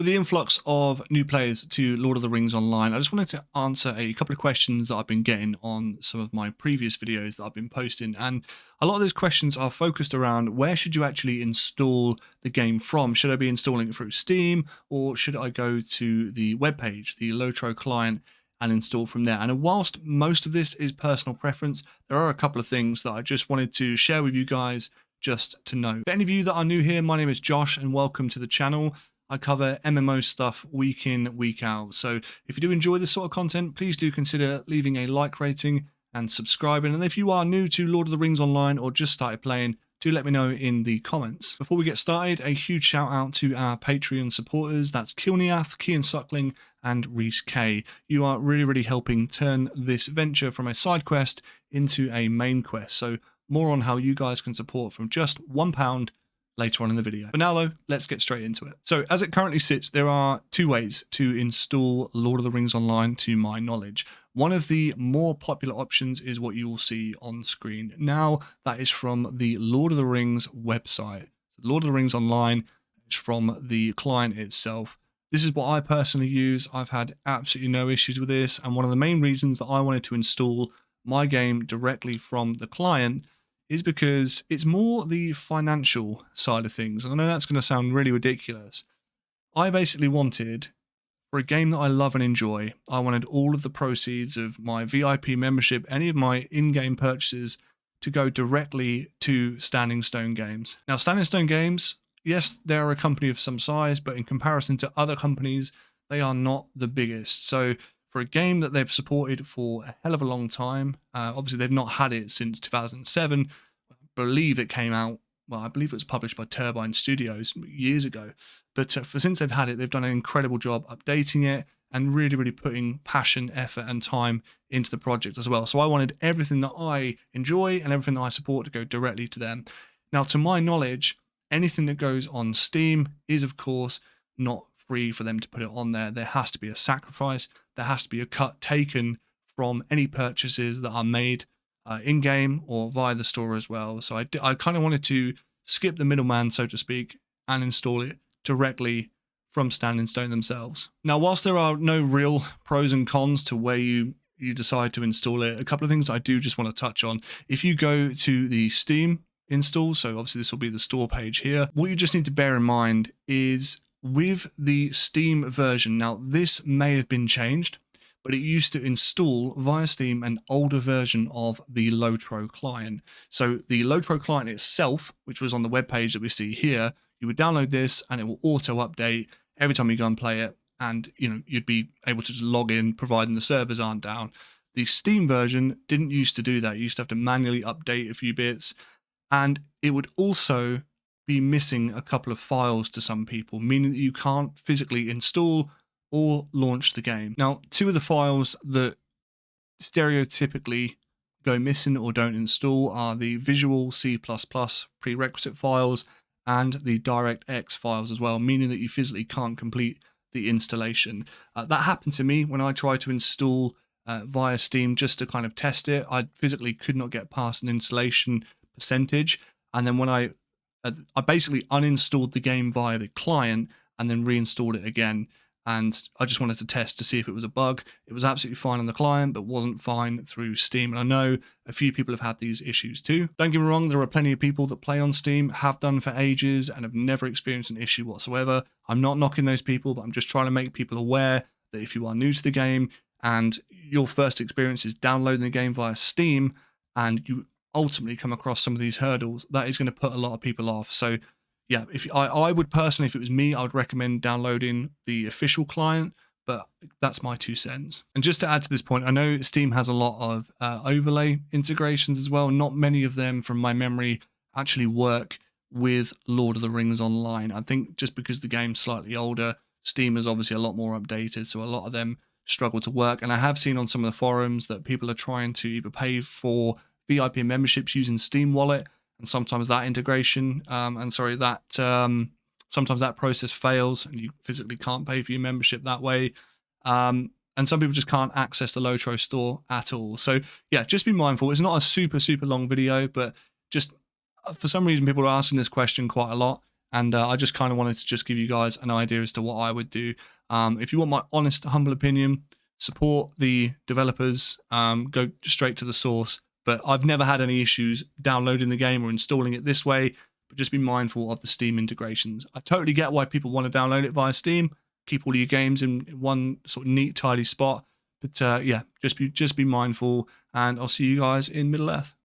With the influx of new players to Lord of the Rings Online, I just wanted to answer a couple of questions that I've been getting on some of my previous videos that I've been posting. And a lot of those questions are focused around where should you actually install the game from? Should I be installing it through Steam, or should I go to the webpage, the LOTRO client, and install from there? And whilst most of this is personal preference, there are a couple of things that I just wanted to share with you guys just to know. For any of you that are new here, my name is Josh and welcome to the channel. I cover MMO stuff week in, week out. So if you do enjoy this sort of content, please do consider leaving a like rating and subscribing. And if you are new to Lord of the Rings Online or just started playing, do let me know in the comments. Before we get started, a huge shout out to our Patreon supporters. That's Kilniath, Kian Suckling, and Reese K. You are really helping turn this venture from a side quest into a main quest. So more on how you guys can support from just £1 later on in the video. But now though, let's get straight into it. So as it currently sits, there are two ways to install Lord of the Rings Online to my knowledge. One of the more popular options is what you will see on screen now. That is from the Lord of the Rings website. Lord of the Rings Online is from the client itself. This is what I personally use. I've had absolutely no issues with this. And one of the main reasons that I wanted to install my game directly from the client is because it's more the financial side of things. And I know that's going to sound really ridiculous. I basically wanted, for a game that I love and enjoy, I wanted all of the proceeds of my VIP membership, any of my in-game purchases, to go directly to Standing Stone Games. Now, Standing Stone Games, yes, they're a company of some size, but in comparison to other companies, they are not the biggest. So for a game that they've supported for a hell of a long time, obviously they've not had it since 2007. I believe it came out, well, I believe it was published by Turbine Studios years ago. But since they've had it, they've done an incredible job updating it and really putting passion, effort, and time into the project as well. So I wanted everything that I enjoy and everything that I support to go directly to them. Now, to my knowledge, anything that goes on Steam is, of course, not free for them to put it on there. There has to be a sacrifice. There has to be a cut taken from any purchases that are made in-game or via the store as well. So I kind of wanted to skip the middleman, so to speak, and install it directly from Standing Stone themselves. Now, whilst there are no real pros and cons to where you decide to install it, a couple of things I do just want to touch on. If you go to the Steam install, so obviously this will be the store page here, what you just need to bear in mind is with the Steam version, now this may have been changed, but it used to install via Steam an older version of the LOTRO client. So the LOTRO client itself, which was on the web page that we see here, you would download this and it will auto update every time you go and play it, and you'd be able to just log in providing the servers aren't down. The Steam version didn't used to do that. You used to have to manually update a few bits, and it would also be missing a couple of files to some people, meaning that you can't physically install or launch the game. Now, two of the files that stereotypically go missing or don't install are the Visual C++ prerequisite files and the DirectX files as well, meaning that you physically can't complete the installation. That happened to me when I tried to install via Steam just to kind of test it. I physically could not get past an installation percentage, and then when I basically uninstalled the game via the client and then reinstalled it again. And I just wanted to test to see if it was a bug. It was absolutely fine on the client, but wasn't fine through Steam. And I know a few people have had these issues too. Don't get me wrong, there are plenty of people that play on Steam, have done for ages, and have never experienced an issue whatsoever. I'm not knocking those people, but I'm just trying to make people aware that if you are new to the game and your first experience is downloading the game via Steam, and you ultimately come across some of these hurdles, that is going to put a lot of people off. So yeah, if I would personally, if it was me, I would recommend downloading the official client, but that's my 2 cents. And just to add to this point, I know Steam has a lot of overlay integrations as well. Not many of them, from my memory, actually work with Lord of the Rings Online. I think just because the game's slightly older, Steam is obviously a lot more updated, so a lot of them struggle to work. And I have seen on some of the forums that people are trying to either pay for VIP memberships using Steam Wallet, and sometimes that integration, sometimes that process fails and you physically can't pay for your membership that way. And some people just can't access the LOTRO store at all. So yeah, just be mindful. It's not a super long video, but just for some reason people are asking this question quite a lot, And I just kind of wanted to just give you guys an idea as to what I would do. If you want my honest, humble opinion, support the developers, go straight to the source. But I've never had any issues downloading the game or installing it this way. But just be mindful of the Steam integrations. I totally get why people want to download it via Steam. Keep all of your games in one sort of neat, tidy spot. But yeah, just be mindful, and I'll see you guys in Middle Earth.